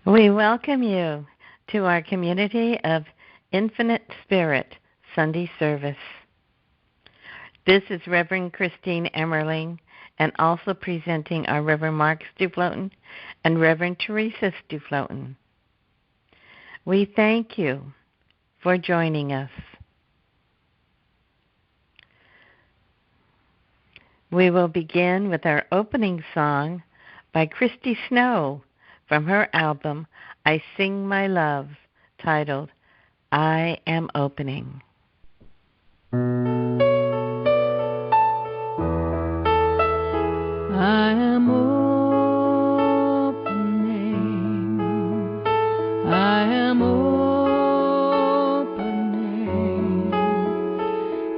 We welcome you to our community of Infinite Spirit Sunday service. This is Reverend Christine Emmerling, and also presenting our Reverend Mark Stuefloten and Reverend Teresa Stuefloten. We thank you for joining us. We will begin with our opening song by Christy Snow from her album, I Sing My Love, titled, I Am Opening. I am opening, I am opening,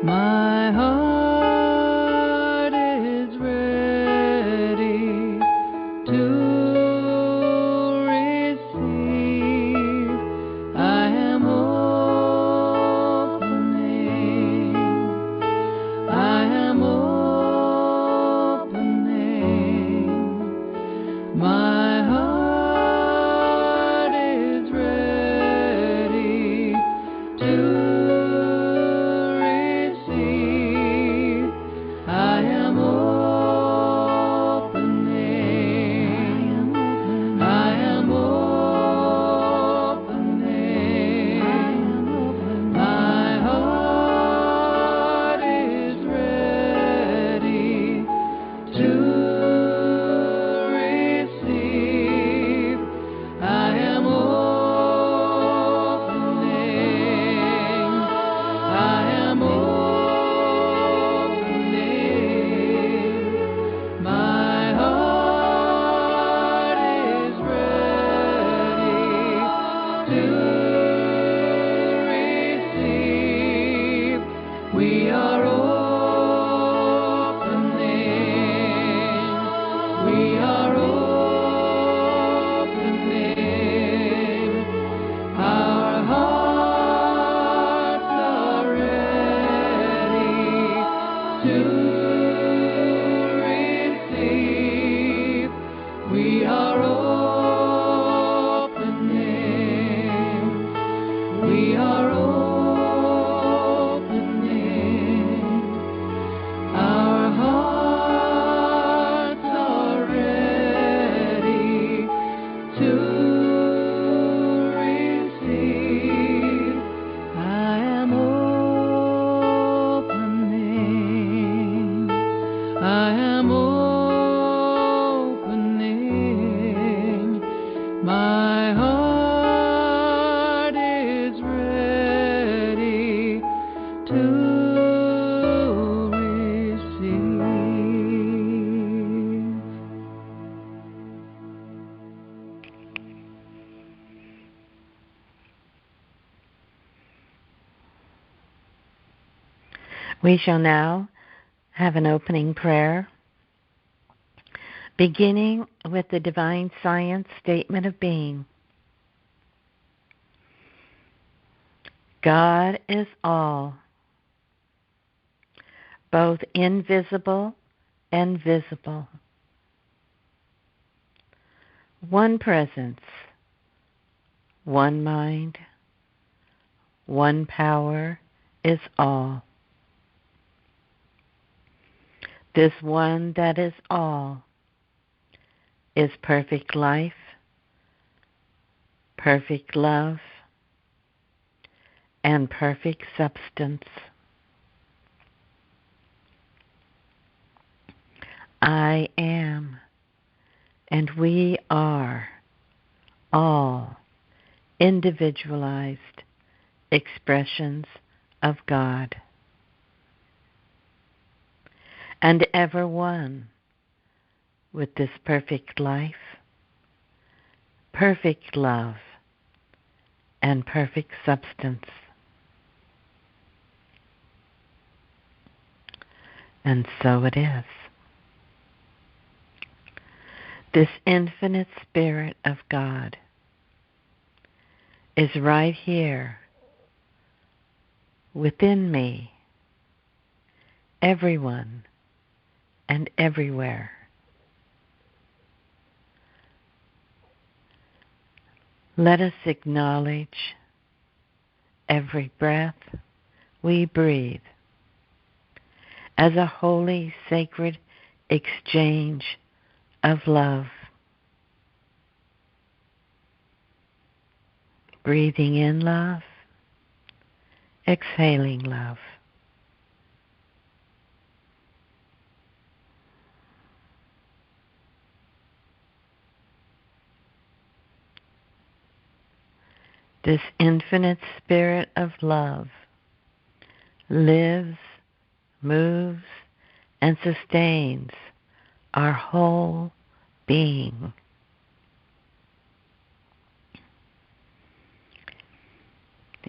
my heart is ready to receive. I am opening, I am opening, my heart is ready to receive. I am opening, I am opening, my heart is ready to receive. I am opening, I am opening, my heart is ready to receive. We are opening, we are opening, our hearts are ready to receive. We are opening, we are opening, our hearts are ready to receive. I am opening, I am opening, my heart is ready to receive. We shall now have an opening prayer, beginning with the Divine Science Statement of Being. God is all, both invisible and visible. One presence, one mind, one power is all. This one that is all is perfect life, perfect love, and perfect substance. I am, and we are all individualized expressions of God, and ever one with this perfect life, perfect love, and perfect substance. And so it is. This infinite Spirit of God is right here within me, everyone and everywhere. Let us acknowledge every breath we breathe as a holy, sacred exchange of love. Breathing in love, exhaling love. This infinite spirit of love lives, moves, and sustains our whole being.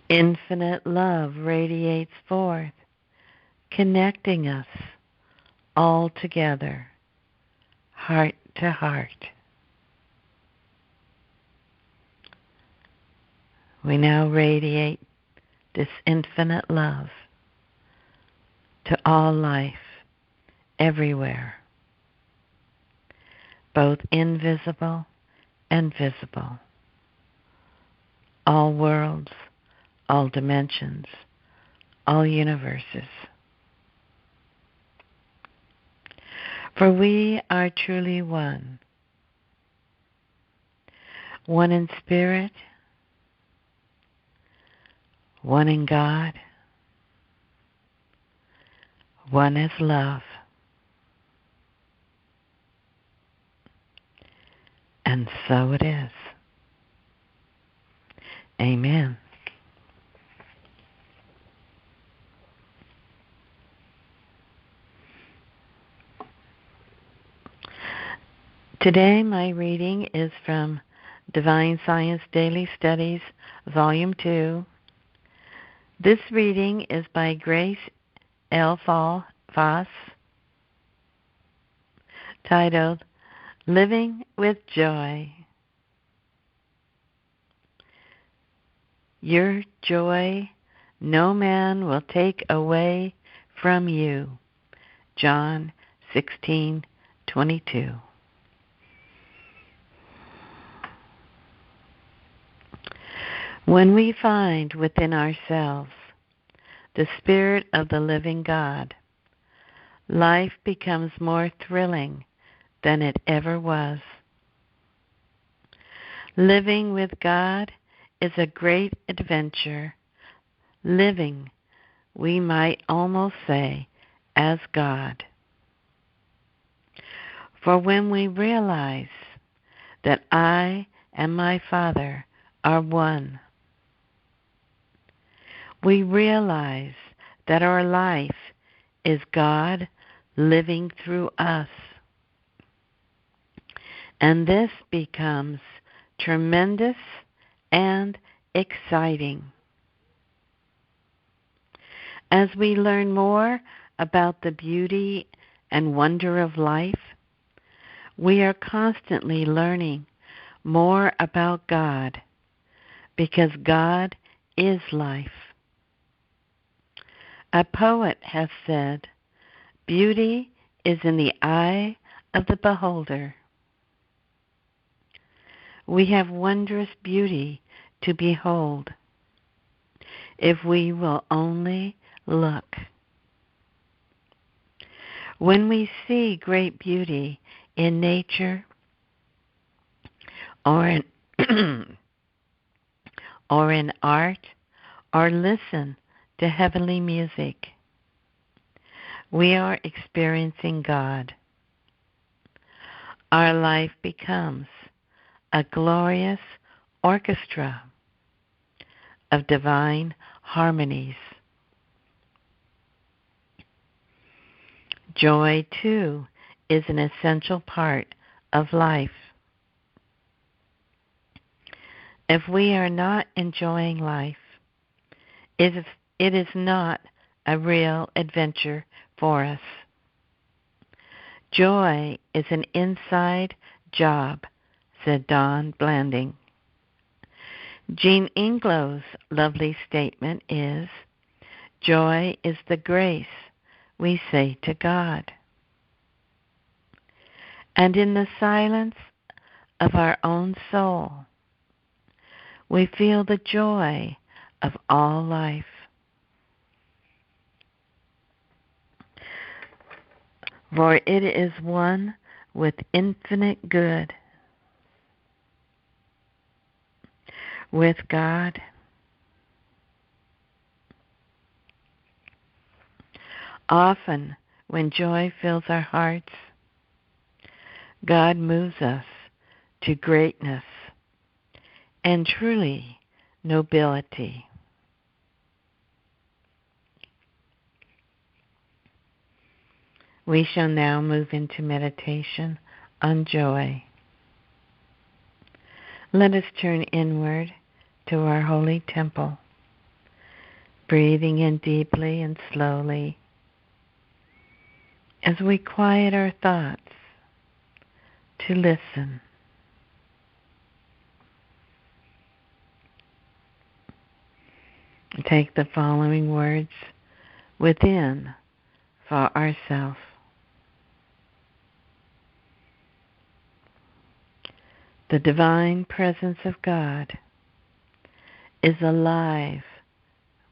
Infinite love radiates forth, connecting us all together, heart to heart. We now radiate this infinite love to all life, everywhere, both invisible and visible, all worlds, all dimensions, all universes. For we are truly one, one in spirit, one in God, one as love. And so it is. Amen. Today my reading is from Divine Science Daily Studies, Volume 2. This reading is by Grace L. Foss, titled Living with Joy. Your joy no man will take away from you. John 16:22. When we find within ourselves the Spirit of the living God, life becomes more thrilling than it ever was. Living with God is a great adventure. Living, we might almost say, as God. For when we realize that I and my Father are one, we realize that our life is God living through us. And this becomes tremendous and exciting. As we learn more about the beauty and wonder of life, we are constantly learning more about God, because God is life. A poet has said, "Beauty is in the eye of the beholder." We have wondrous beauty to behold if we will only look. When we see great beauty in nature or in or in art, or listen to heavenly music, we are experiencing God. Our life becomes a glorious orchestra of divine harmonies. Joy, too, is an essential part of life. If we are not enjoying life, it is not a real adventure for us. Joy is an inside job, said Don Blanding. Jean Inglow's lovely statement is, joy is the grace we say to God. And in the silence of our own soul, we feel the joy of all life. For it is one with infinite good, with God. Often, when joy fills our hearts, God moves us to greatness and truly nobility. We shall now move into meditation on joy. Let us turn inward to our holy temple, breathing in deeply and slowly as we quiet our thoughts to listen. Take the following words within for ourselves. The divine presence of God is alive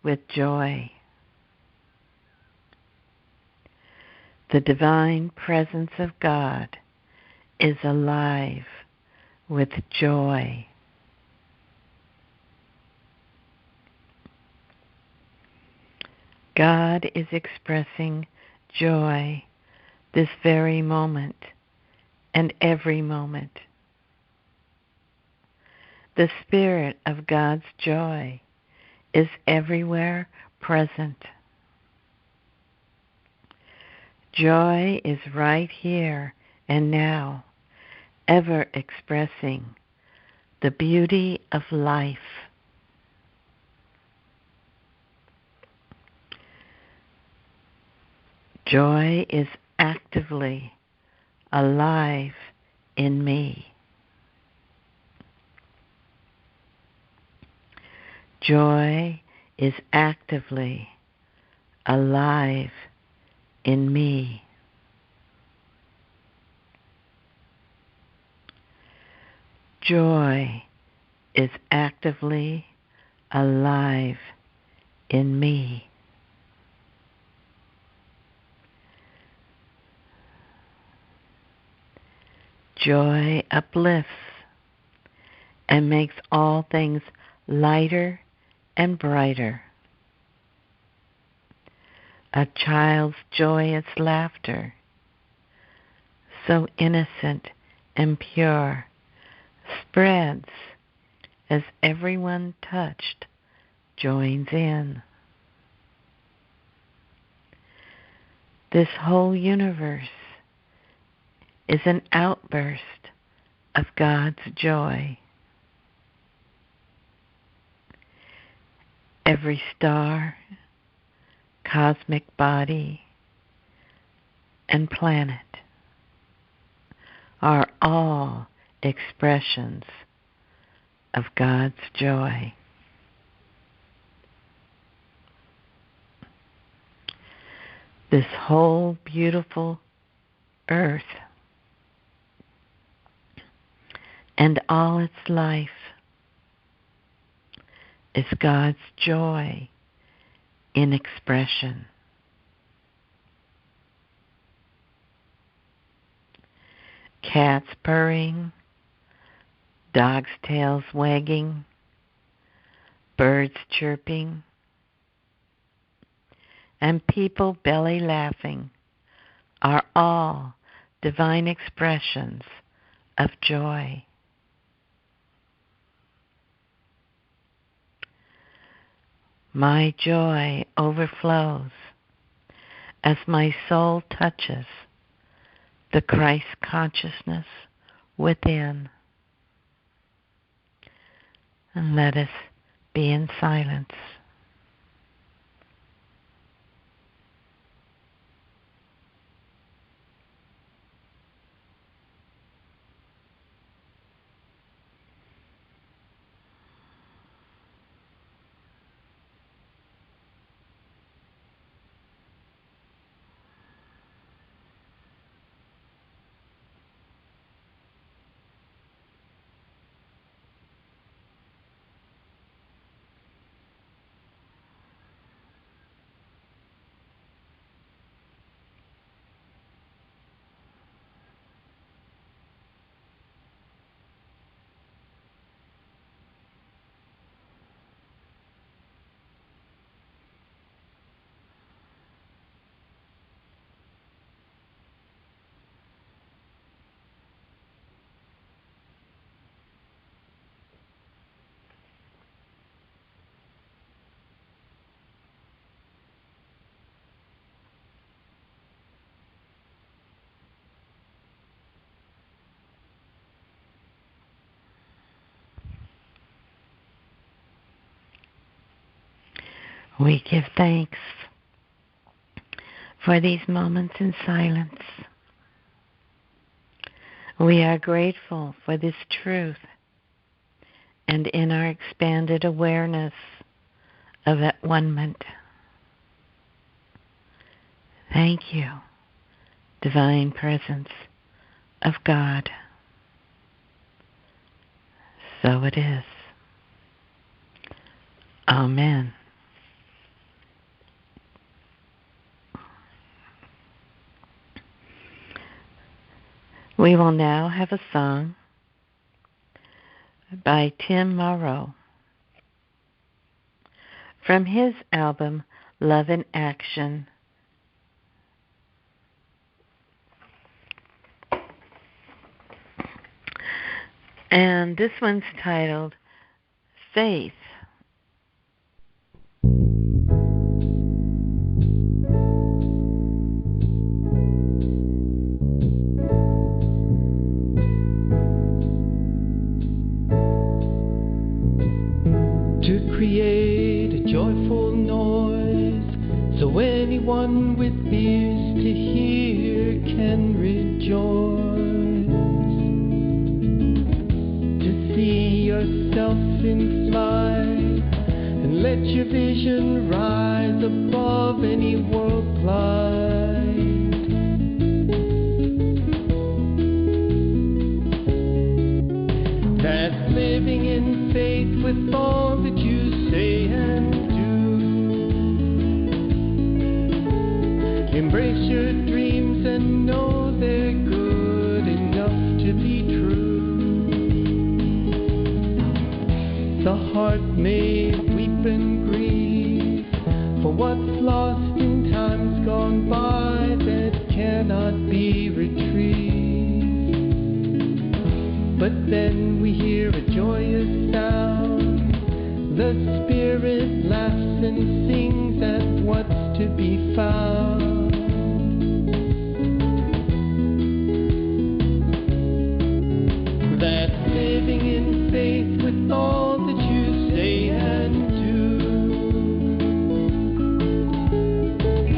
with joy. The divine presence of God is alive with joy. God is expressing joy this very moment and every moment. The Spirit of God's joy is everywhere present. Joy is right here and now, ever expressing the beauty of life. Joy is actively alive in me. Joy is actively alive in me. Joy is actively alive in me. Joy uplifts and makes all things lighter and brighter. A child's joyous laughter, so innocent and pure, spreads as everyone touched joins in. This whole universe is an outburst of God's joy. Every star, cosmic body, and planet are all expressions of God's joy. This whole beautiful earth and all its life is God's joy in expression. Cats purring, dogs' tails wagging, birds chirping, and people belly laughing are all divine expressions of joy. My joy overflows as my soul touches the Christ consciousness within. And let us be in silence. We give thanks for these moments in silence. We are grateful for this truth, and in our expanded awareness of at one-ment. Thank you, Divine Presence of God. So it is. Amen. We will now have a song by Tim Morrow from his album Love in Action. And this one's titled Faith. To create a joyful noise, so anyone with ears to hear can rejoice. To see yourself in flight, and let your vision rise above any world plight. That's living in faith with all that you say and do. Embrace your dreams and know they're good enough to be true. The heart may weep and grieve for what's lost in times gone by that cannot be retrieved. But then we hear a joyous sound. The Spirit laughs and sings at what's to be found. That's living in faith with all that you say and do.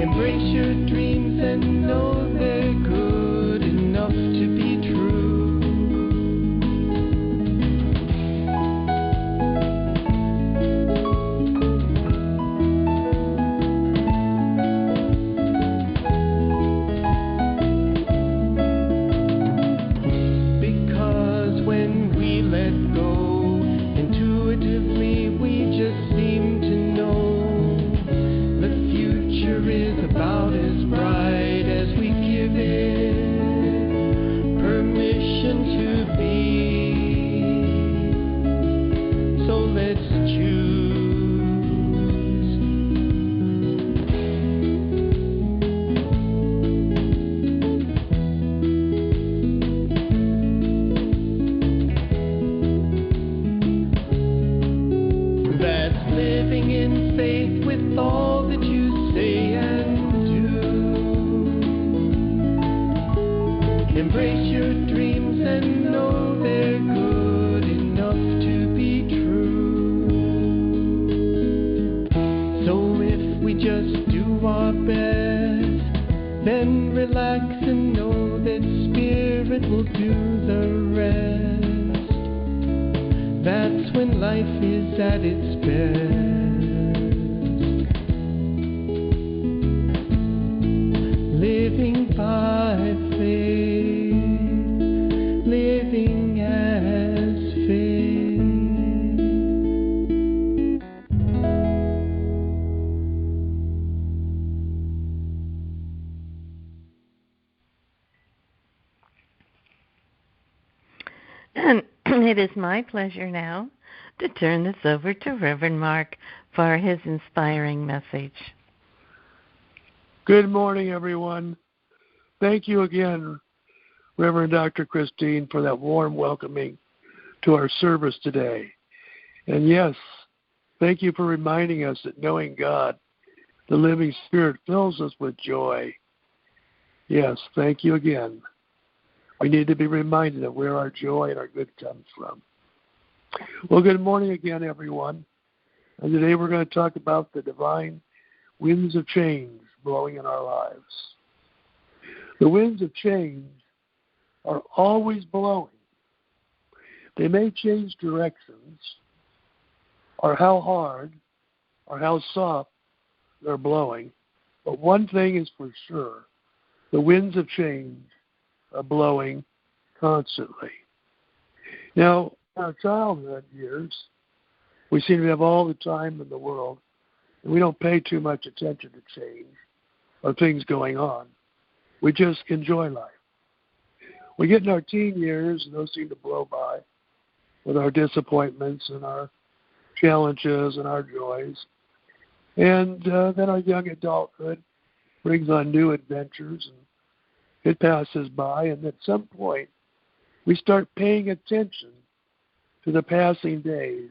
Embrace your dreams and know they're good enough to be true. And it is my pleasure now to turn this over to Reverend Mark for his inspiring message. Good morning, everyone. Thank you again, Reverend Dr. Christine, for that warm welcoming to our service today. And yes, thank you for reminding us that knowing God, the living Spirit, fills us with joy. Yes, thank you again. We need to be reminded of where our joy and our good comes from. Well, good morning again, everyone. And today we're going to talk about the divine winds of change blowing in our lives. The winds of change are always blowing. They may change directions, or how hard, or how soft they're blowing, but one thing is for sure, the winds of change are blowing constantly. Now, in our childhood years, we seem to have all the time in the world, and we don't pay too much attention to change or things going on. We just enjoy life. We get in our teen years, and those seem to blow by with our disappointments and our challenges and our joys. And then our young adulthood brings on new adventures, and it passes by. And at some point, we start paying attention to the passing days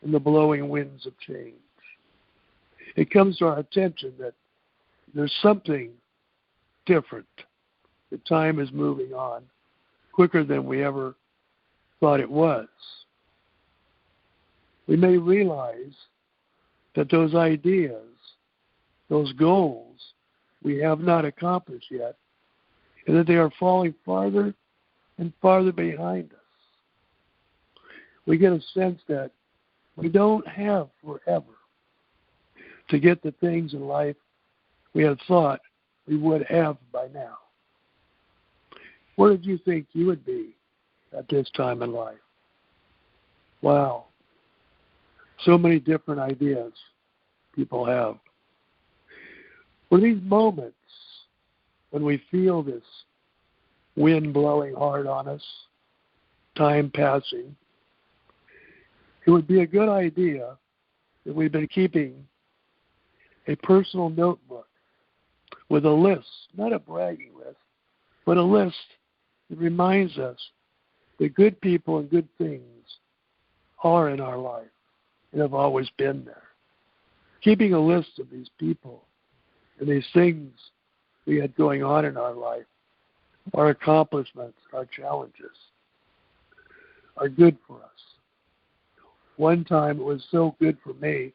and the blowing winds of change. It comes to our attention that there's something different. The time is moving on quicker than we ever thought it was. We may realize that those ideas, those goals we have not accomplished yet, and that they are falling farther and farther behind us. We get a sense that we don't have forever to get the things in life we had thought we would have by now. Where did you think you would be at this time in life? Wow. So many different ideas people have. For these moments when we feel this wind blowing hard on us, time passing, it would be a good idea that we've been keeping a personal notebook with a list, not a bragging list, but a list that reminds us that good people and good things are in our life and have always been there. Keeping a list of these people and these things we had going on in our life, our accomplishments, our challenges, are good for us. One time it was so good for me,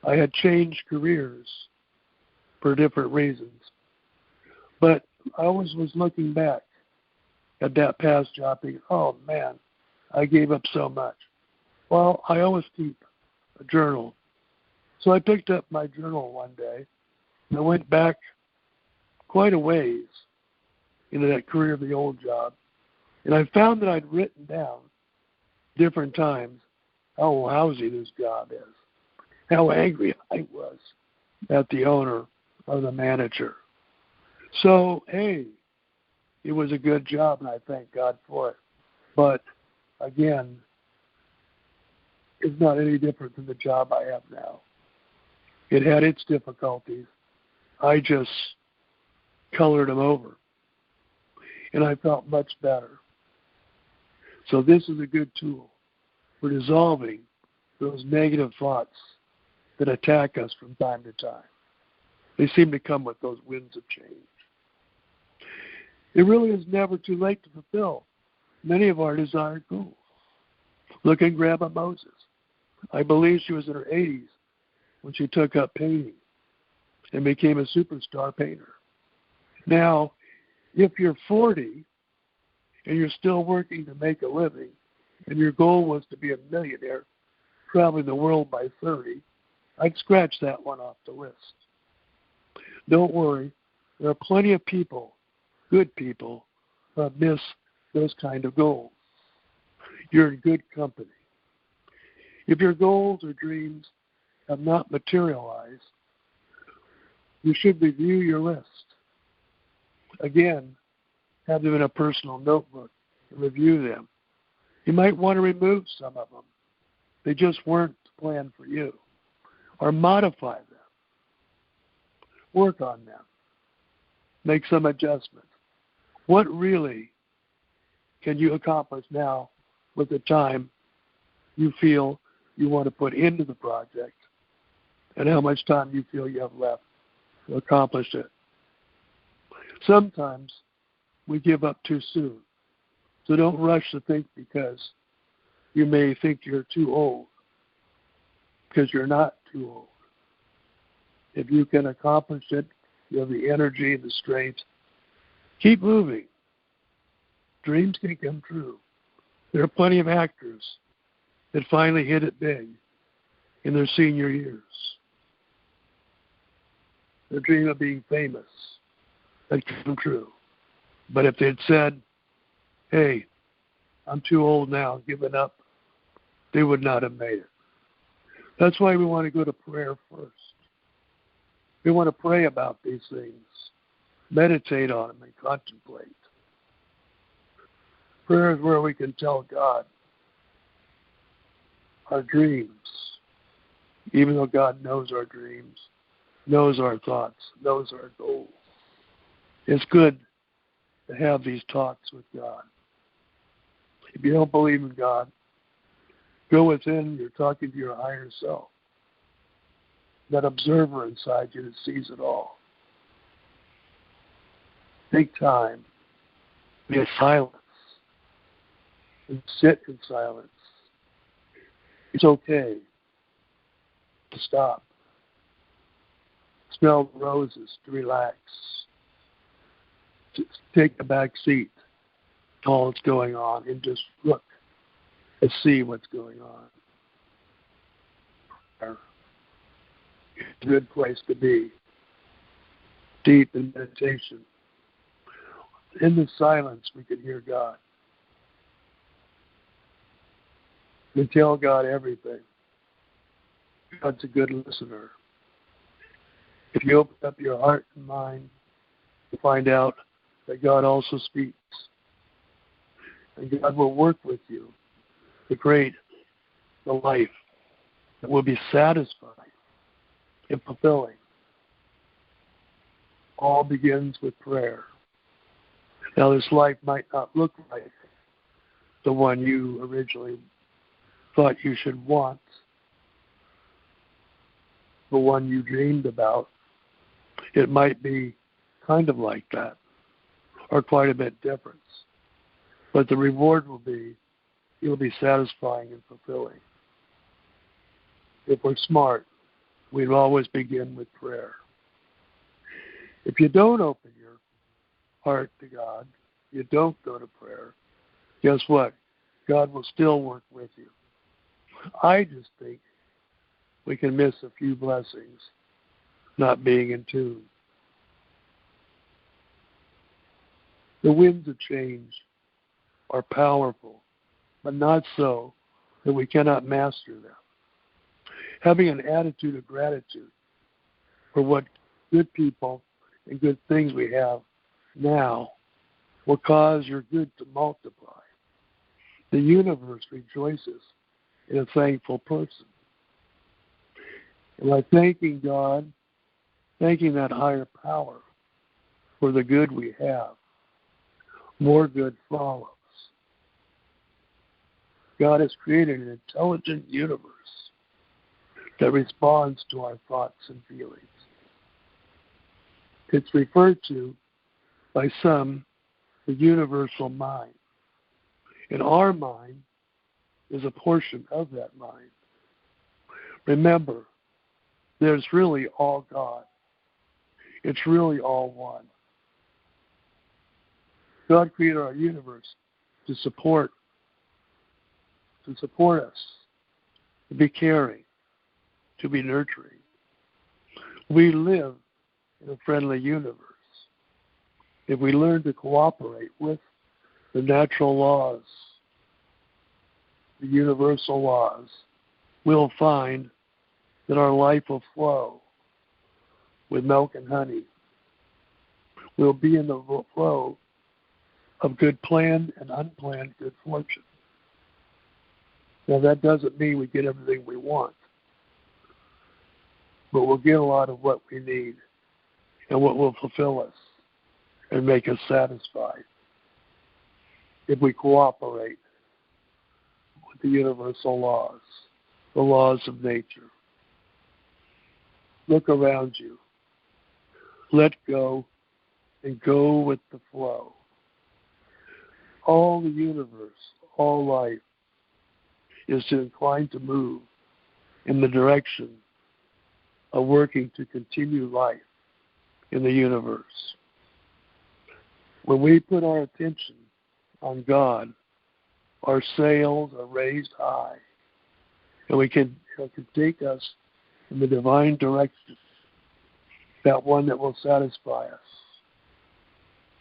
I had changed careers for different reasons. But I always was looking back at that past job thinking, oh man, I gave up so much. Well, I always keep a journal. So I picked up my journal one day, and I went back quite a ways into that career of the old job, and I found that I'd written down different times how lousy this job is, how angry I was at the owner or the manager. So, hey, it was a good job, and I thank God for it. But, again, it's not any different than the job I have now. It had its difficulties. I just colored them over, and I felt much better. So this is a good tool for dissolving those negative thoughts that attack us from time to time. They seem to come with those winds of change. It really is never too late to fulfill many of our desired goals. Look at Grandma Moses. I believe she was in her 80s when she took up painting and became a superstar painter. Now, if you're 40 and you're still working to make a living and your goal was to be a millionaire traveling the world by 30, I'd scratch that one off the list. Don't worry. There are plenty of people, good people, who miss those kind of goals. You're in good company. If your goals or dreams have not materialized, you should review your list. Again, have them in a personal notebook and review them. You might want to remove some of them. They just weren't planned for you. Or modify them. Work on them. Make some adjustments. What really can you accomplish now with the time you feel you want to put into the project and how much time you feel you have left to accomplish it? Sometimes we give up too soon. So don't rush to think because you may think you're too old. because you're not too old. If you can accomplish it, you have the energy and the strength. Keep moving. Dreams can come true. There are plenty of actors that finally hit it big in their senior years. The dream of being famous had come true. But if they'd said, hey, I'm too old now, giving up, they would not have made it. That's why we want to go to prayer first. We want to pray about these things, meditate on them, and contemplate. Prayer is where we can tell God our dreams, even though God knows our dreams, knows our thoughts, knows our goals. It's good to have these talks with God. If you don't believe in God, go within, you're talking to your higher self, that observer inside you that sees it all. Take time, be in silence, and sit in silence. It's okay to stop. Smell the roses, to relax, to take a back seat to all that's going on and just look and see what's going on. It's a good place to be. Deep in meditation. In the silence, we can hear God. We tell God everything. God's a good listener. If you open up your heart and mind, you find out that God also speaks. And God will work with you to create the life that will be satisfying and fulfilling. All begins with prayer. Now, this life might not look like the one you originally thought you should want, the one you dreamed about. It might be kind of like that, or quite a bit different. But the reward will be, it'll be satisfying and fulfilling. If we're smart, we'd always begin with prayer. If you don't open your heart to God, you don't go to prayer, guess what? God will still work with you. I just think we can miss a few blessings not being in tune. The winds of change are powerful, but not so that we cannot master them. Having an attitude of gratitude for what good people and good things we have now will cause your good to multiply. The universe rejoices in a thankful person. And by thanking God, thanking that higher power for the good we have, more good follows. God has created an intelligent universe that responds to our thoughts and feelings. It's referred to by some the universal mind. And our mind is a portion of that mind. Remember, there's really all God. It's really all one. God created our universe to support us, to be caring, to be nurturing. We live in a friendly universe. If we learn to cooperate with the natural laws, the universal laws, we'll find that our life will flow with milk and honey. We'll be in the flow of good planned and unplanned good fortune. Now, that doesn't mean we get everything we want, but we'll get a lot of what we need and what will fulfill us and make us satisfied if we cooperate with the universal laws, the laws of nature. Look around you. Let go and go with the flow. All the universe, all life is inclined to move in the direction of working to continue life in the universe. When we put our attention on God, our sails are raised high, and it can take us in the divine direction, that one that will satisfy us,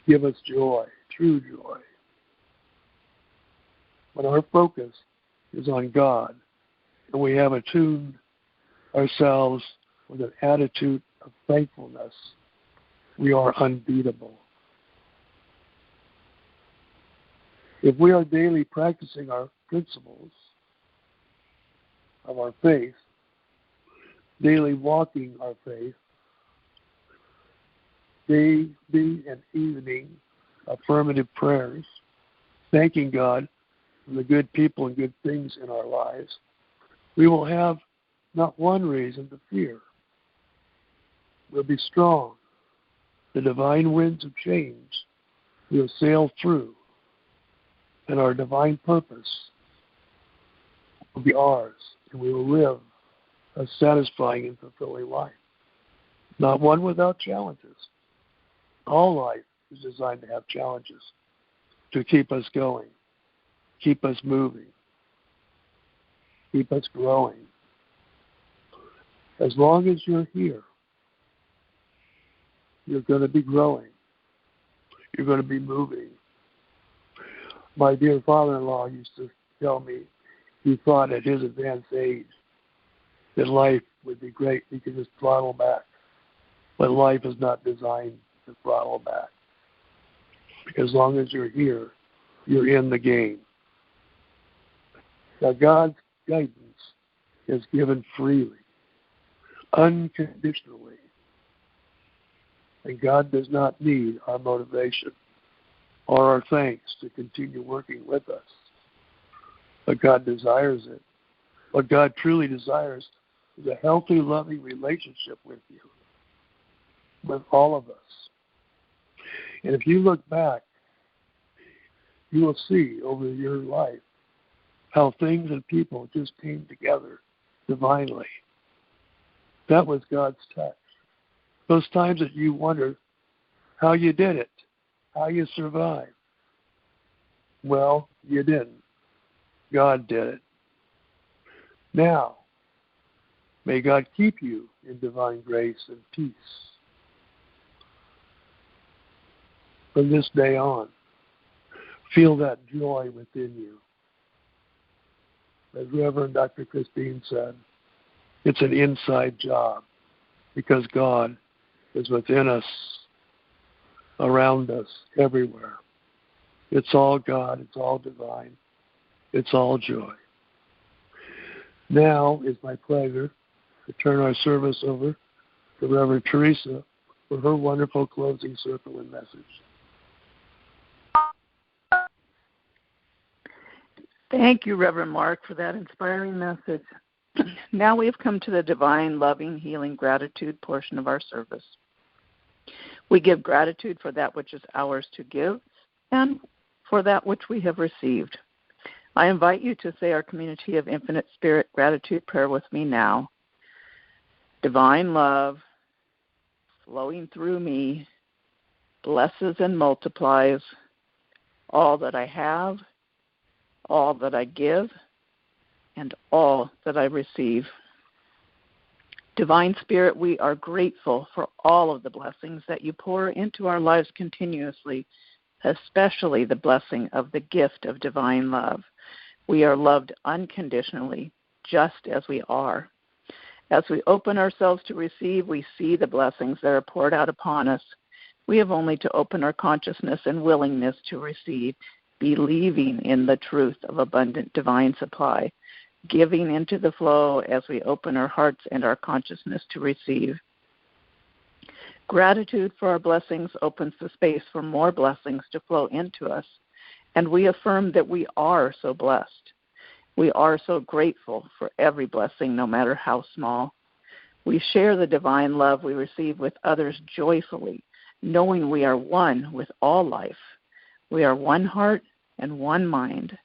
give us joy, true joy. When our focus is on God, and we have attuned ourselves with an attitude of thankfulness, we are unbeatable. If we are daily practicing our principles of our faith, daily walking our faith, day and evening affirmative prayers, thanking God for the good people and good things in our lives, we will have not one reason to fear. We'll be strong. The divine winds of change will sail through, and our divine purpose will be ours, and we will live a satisfying and fulfilling life. Not one without challenges. All life is designed to have challenges to keep us going, keep us moving, keep us growing. As long as you're here, you're going to be growing. You're going to be moving. My dear father-in-law used to tell me he thought at his advanced age that life would be great. He could just throttle back. But life is not designed to throttle back. As long as you're here, you're in the game. Now, God's guidance is given freely, unconditionally. And God does not need our motivation or our thanks to continue working with us. But God desires it. What God truly desires is a healthy, loving relationship with you, with all of us. And if you look back, you will see over your life how things and people just came together divinely. That was God's touch. Those times that you wondered how you did it, how you survived. Well, you didn't. God did it. Now, may God keep you in divine grace and peace from this day on. Feel that joy within you. As Reverend Dr. Christine said, it's an inside job because God is within us, around us, everywhere. It's all God, it's all divine, it's all joy. Now it's my pleasure to turn our service over to Reverend Teresa for her wonderful closing circle and message. Thank you, Reverend Mark, for that inspiring message. Now we have come to the divine, loving, healing gratitude portion of our service. We give gratitude for that which is ours to give and for that which we have received. I invite you to say our Community of Infinite Spirit gratitude prayer with me now. Divine love flowing through me blesses and multiplies all that I have, all that I give, and all that I receive. Divine Spirit, we are grateful for all of the blessings that you pour into our lives continuously, especially the blessing of the gift of divine love. We are loved unconditionally, just as we are. As we open ourselves to receive, we see the blessings that are poured out upon us. We have only to open our consciousness and willingness to receive, believing in the truth of abundant divine supply, giving into the flow as we open our hearts and our consciousness to receive. Gratitude for our blessings opens the space for more blessings to flow into us, and we affirm that we are so blessed. We are so grateful for every blessing, no matter how small. We share the divine love we receive with others joyfully, knowing we are one with all life. We are one heart and one mind.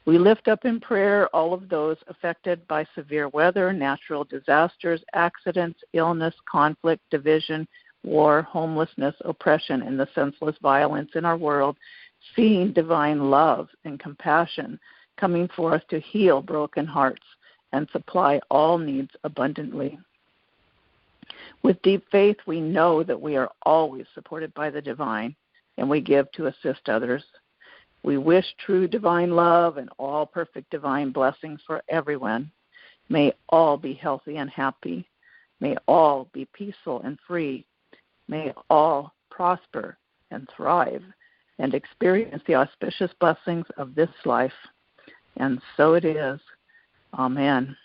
We lift up in prayer all of those affected by severe weather, natural disasters, accidents, illness, conflict, division, war, homelessness, oppression, and the senseless violence in our world, seeing divine love and compassion coming forth to heal broken hearts and supply all needs abundantly. With deep faith, we know that we are always supported by the divine, and we give to assist others. We wish true divine love and all perfect divine blessings for everyone. May all be healthy and happy. May all be peaceful and free. May all prosper and thrive and experience the auspicious blessings of this life. And so it is. Amen.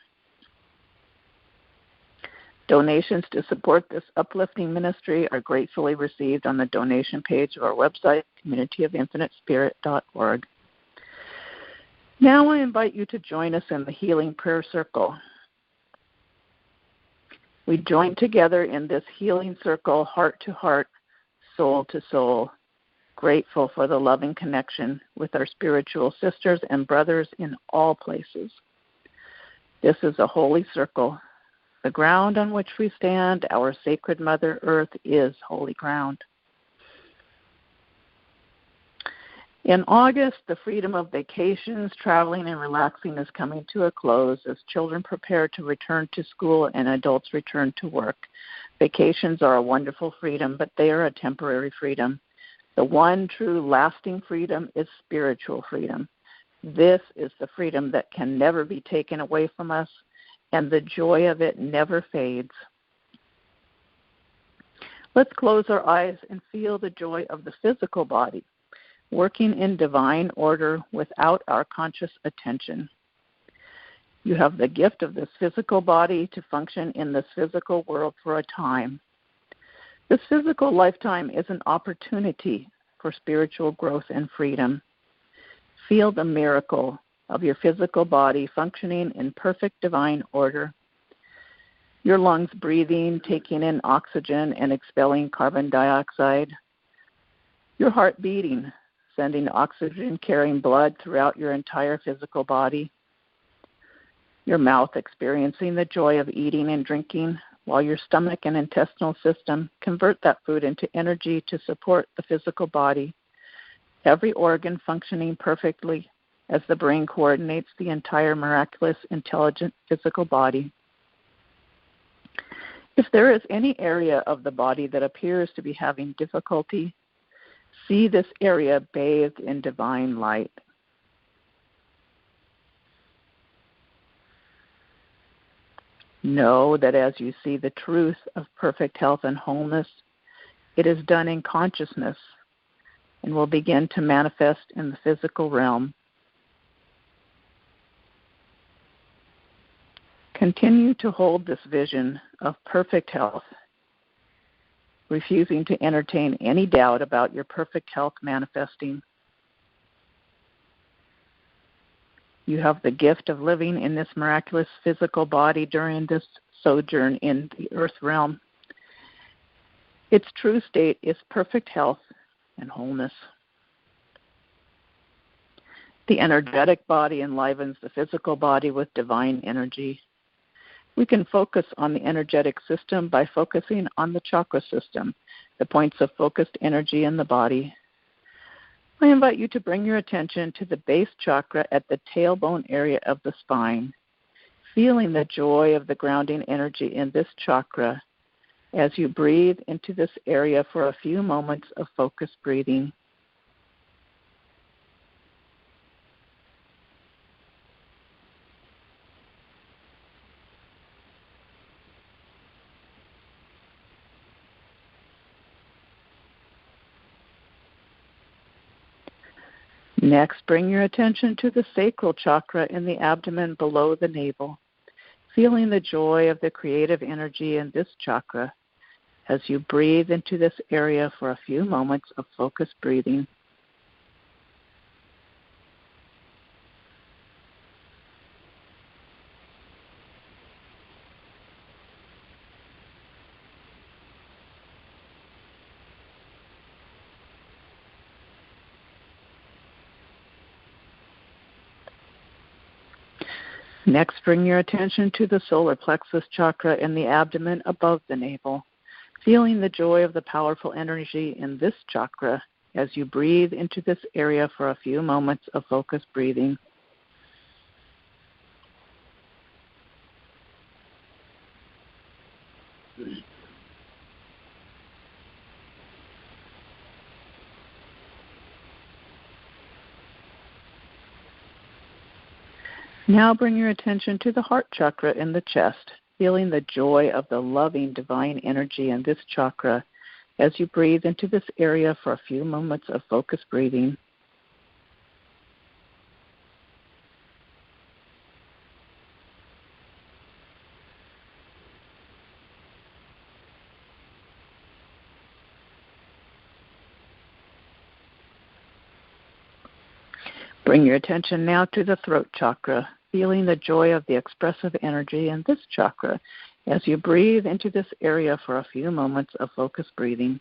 Donations to support this uplifting ministry are gratefully received on the donation page of our website, communityofinfinitespirit.org. Now I invite you to join us in the Healing Prayer Circle. We join together in this healing circle, heart to heart, soul to soul, grateful for the loving connection with our spiritual sisters and brothers in all places. This is a holy circle. The ground on which we stand, our sacred Mother Earth, is holy ground. In August, the freedom of vacations, traveling, and relaxing is coming to a close as children prepare to return to school and adults return to work. Vacations are a wonderful freedom, but they are a temporary freedom. The one true lasting freedom is spiritual freedom. This is the freedom that can never be taken away from us, and the joy of it never fades. Let's close our eyes and feel the joy of the physical body, working in divine order without our conscious attention. You have the gift of this physical body to function in this physical world for a time. This physical lifetime is an opportunity for spiritual growth and freedom. Feel the miracle of your physical body functioning in perfect divine order. Your lungs breathing, taking in oxygen and expelling carbon dioxide. Your heart beating, sending oxygen-carrying blood throughout your entire physical body. Your mouth experiencing the joy of eating and drinking, while your stomach and intestinal system convert that food into energy to support the physical body. Every organ functioning perfectly as the brain coordinates the entire miraculous, intelligent physical body. If there is any area of the body that appears to be having difficulty, see this area bathed in divine light. Know that as you see the truth of perfect health and wholeness, it is done in consciousness and will begin to manifest in the physical realm. Continue to hold this vision of perfect health, refusing to entertain any doubt about your perfect health manifesting. You have the gift of living in this miraculous physical body during this sojourn in the earth realm. Its true state is perfect health and wholeness. The energetic body enlivens the physical body with divine energy. We can focus on the energetic system by focusing on the chakra system, the points of focused energy in the body. I invite you to bring your attention to the base chakra at the tailbone area of the spine, feeling the joy of the grounding energy in this chakra as you breathe into this area for a few moments of focused breathing. Next, bring your attention to the sacral chakra in the abdomen below the navel, feeling the joy of the creative energy in this chakra as you breathe into this area for a few moments of focused breathing. Next, bring your attention to the solar plexus chakra in the abdomen above the navel, feeling the joy of the powerful energy in this chakra as you breathe into this area for a few moments of focused breathing. Now bring your attention to the heart chakra in the chest, feeling the joy of the loving divine energy in this chakra as you breathe into this area for a few moments of focused breathing. Bring your attention now to the throat chakra, feeling the joy of the expressive energy in this chakra as you breathe into this area for a few moments of focused breathing.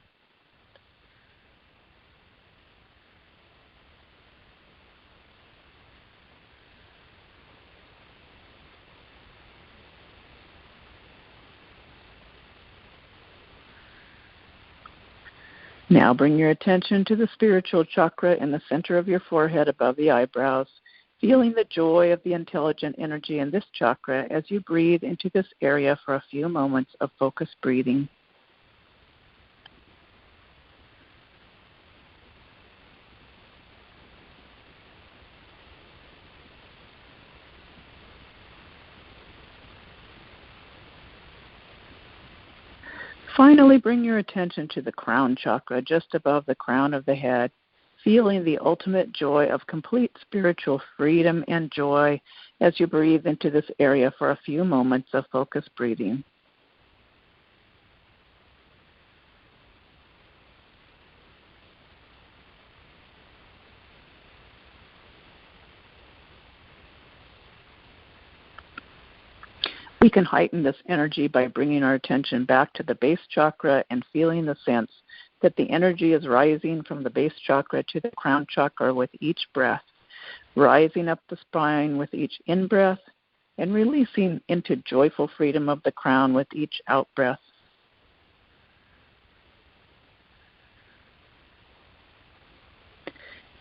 Now bring your attention to the spiritual chakra in the center of your forehead above the eyebrows, feeling the joy of the intelligent energy in this chakra as you breathe into this area for a few moments of focused breathing. Finally, bring your attention to the crown chakra just above the crown of the head, feeling the ultimate joy of complete spiritual freedom and joy as you breathe into this area for a few moments of focused breathing. We can heighten this energy by bringing our attention back to the base chakra and feeling the sense that the energy is rising from the base chakra to the crown chakra with each breath, rising up the spine with each in-breath and releasing into joyful freedom of the crown with each out-breath.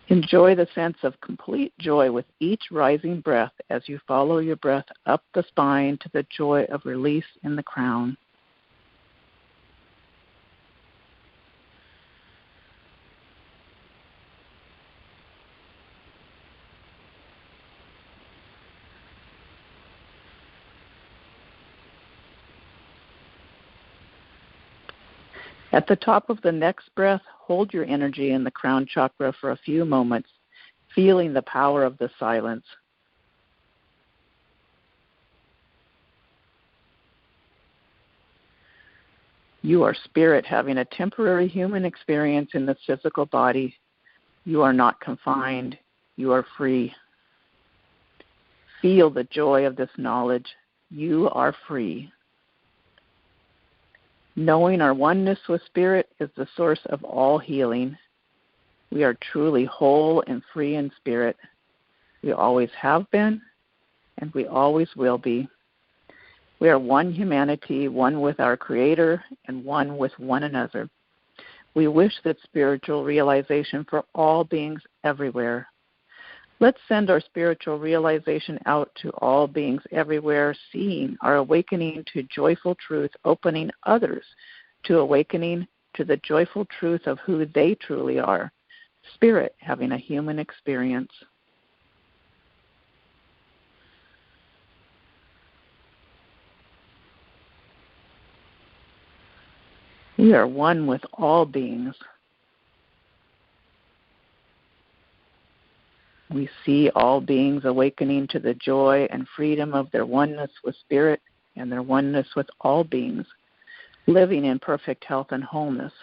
Enjoy the sense of complete joy with each rising breath as you follow your breath up the spine to the joy of release in the crown. At the top of the next breath, hold your energy in the crown chakra for a few moments, feeling the power of the silence. You are spirit having a temporary human experience in this physical body. You are not confined. You are free. Feel the joy of this knowledge. You are free. Knowing our oneness with Spirit is the source of all healing. We are truly whole and free in Spirit. We always have been, and we always will be. We are one humanity, one with our Creator, and one with one another. We wish that spiritual realization for all beings everywhere. Let's send our spiritual realization out to all beings everywhere, seeing our awakening to joyful truth, opening others to awakening to the joyful truth of who they truly are, spirit having a human experience. We are one with all beings. We see all beings awakening to the joy and freedom of their oneness with Spirit and their oneness with all beings, living in perfect health and wholeness.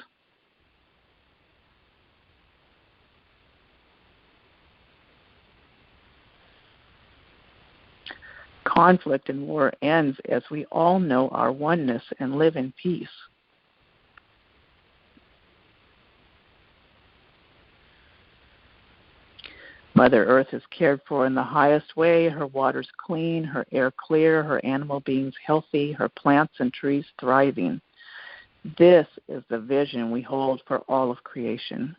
Conflict and war ends as we all know our oneness and live in peace. Mother Earth is cared for in the highest way. Her water's clean, her air clear, her animal beings healthy, her plants and trees thriving. This is the vision we hold for all of creation.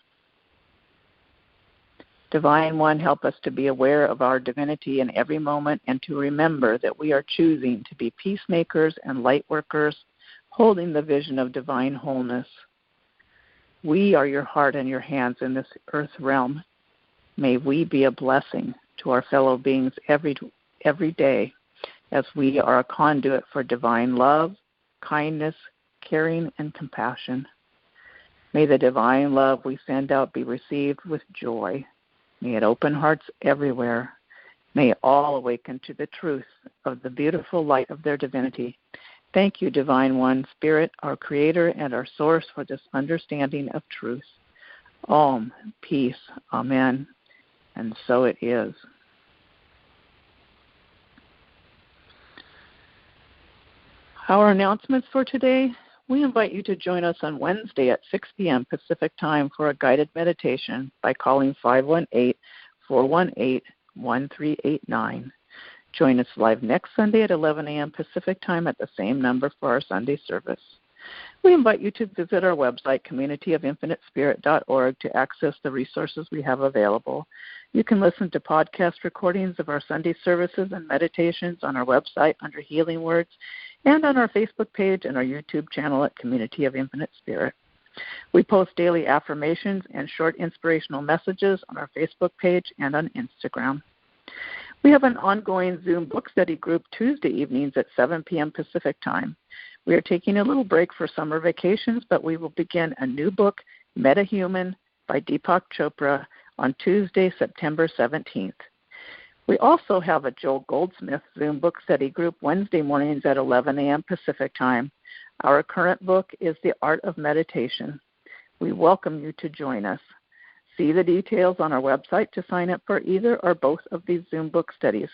Divine One, help us to be aware of our divinity in every moment and to remember that we are choosing to be peacemakers and light workers, holding the vision of divine wholeness. We are your heart and your hands in this earth realm. May we be a blessing to our fellow beings every day as we are a conduit for divine love, kindness, caring, and compassion. May the divine love we send out be received with joy. May it open hearts everywhere. May all awaken to the truth of the beautiful light of their divinity. Thank you, Divine One, Spirit, our Creator and our Source, for this understanding of truth. Om, peace, Amen. And so it is. Our announcements for today: we invite you to join us on Wednesday at 6 p.m. Pacific Time for a guided meditation by calling 518-418-1389. Join us live next Sunday at 11 a.m. Pacific Time at the same number for our Sunday service. We invite you to visit our website, communityofinfinitespirit.org, to access the resources we have available. You can listen to podcast recordings of our Sunday services and meditations on our website under Healing Words and on our Facebook page and our YouTube channel at Community of Infinite Spirit. We post daily affirmations and short inspirational messages on our Facebook page and on Instagram. We have an ongoing Zoom book study group Tuesday evenings at 7 p.m. Pacific Time. We are taking a little break for summer vacations, but we will begin a new book, Metahuman, by Deepak Chopra, on Tuesday, September 17th. We also have a Joel Goldsmith Zoom book study group Wednesday mornings at 11 a.m. Pacific Time. Our current book is The Art of Meditation. We welcome you to join us. See the details on our website to sign up for either or both of these Zoom book studies.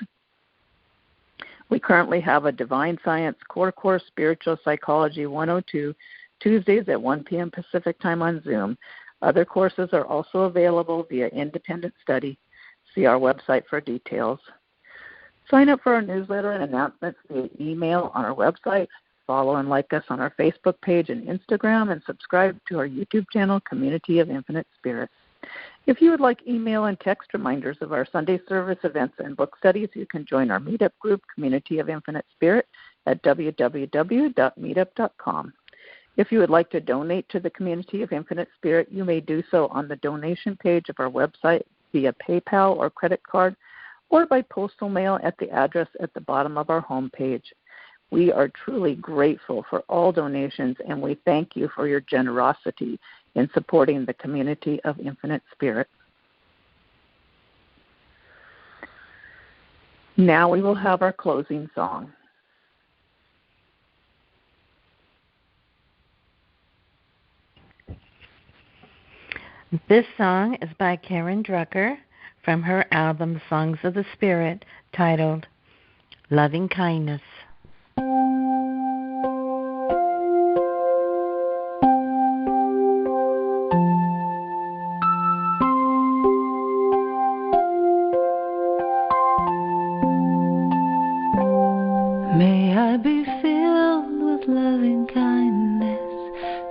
We currently have a Divine Science Core Course Spiritual Psychology 102 Tuesdays at 1 p.m. Pacific Time on Zoom. Other courses are also available via independent study. See our website for details. Sign up for our newsletter and announcements via email on our website. Follow and like us on our Facebook page and Instagram, and subscribe to our YouTube channel, Community of Infinite Spirit. If you would like email and text reminders of our Sunday service events and book studies, you can join our meetup group, Community of Infinite Spirit, at www.meetup.com. If you would like to donate to the Community of Infinite Spirit, you may do so on the donation page of our website via PayPal or credit card, or by postal mail at the address at the bottom of our homepage. We are truly grateful for all donations, and we thank you for your generosity in supporting the Community of Infinite Spirit. Now we will have our closing song. This song is by Karen Drucker from her album Songs of the Spirit, titled Loving Kindness. May I be filled with loving kindness.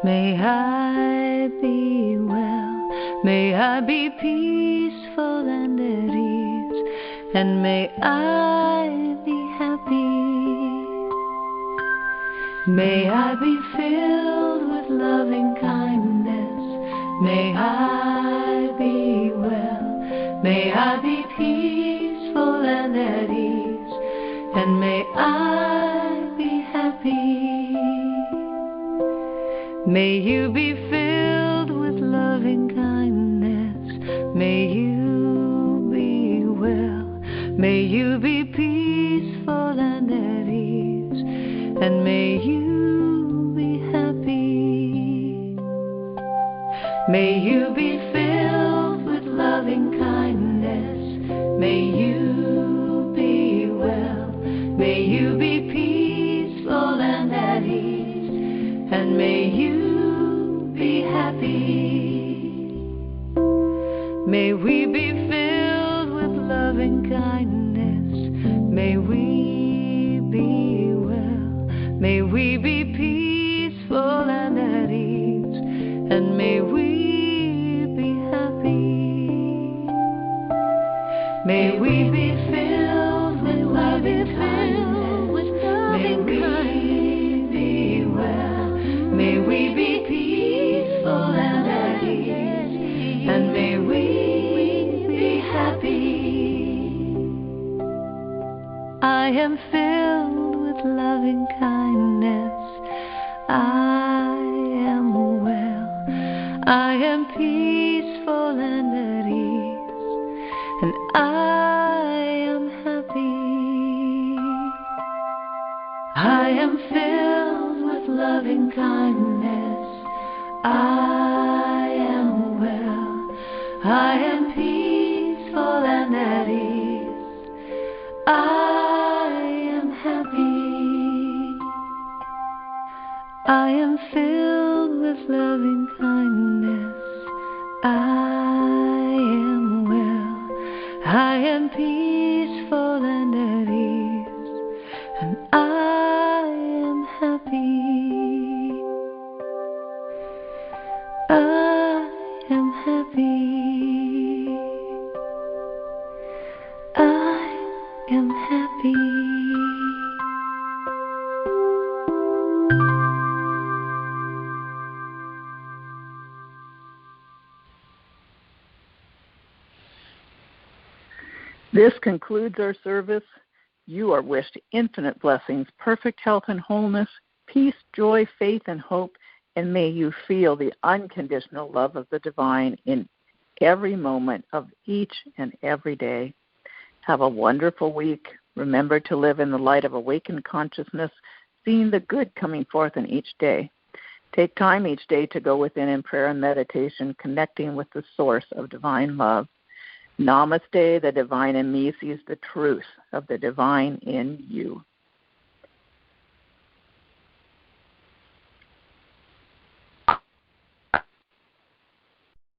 May I be well. May I be peaceful and at ease. And may I be happy. May I be filled with loving kindness. May I be well. May I be peaceful and at ease. And may I be happy. May you be filled with loving kindness. May you be well. May you be peaceful and at ease. And may you be happy. May you be filled with loving kindness. May you be well. May you be peaceful and at ease, and may you be happy. May we be filled am filled with loving kindness. I am well. I am peaceful and at ease. And I am happy. I am filled with loving kindness. I am well. I am peaceful and at ease. I am happy. I am filled with loving kindness. I am well. I am peaceful and at ease. And I am happy. I am happy. I am happy. This concludes our service. You are wished infinite blessings, perfect health and wholeness, peace, joy, faith, and hope, and may you feel the unconditional love of the divine in every moment of each and every day. Have a wonderful week. Remember to live in the light of awakened consciousness, seeing the good coming forth in each day. Take time each day to go within in prayer and meditation, connecting with the source of divine love. Namaste, the divine in me sees the truth of the divine in you.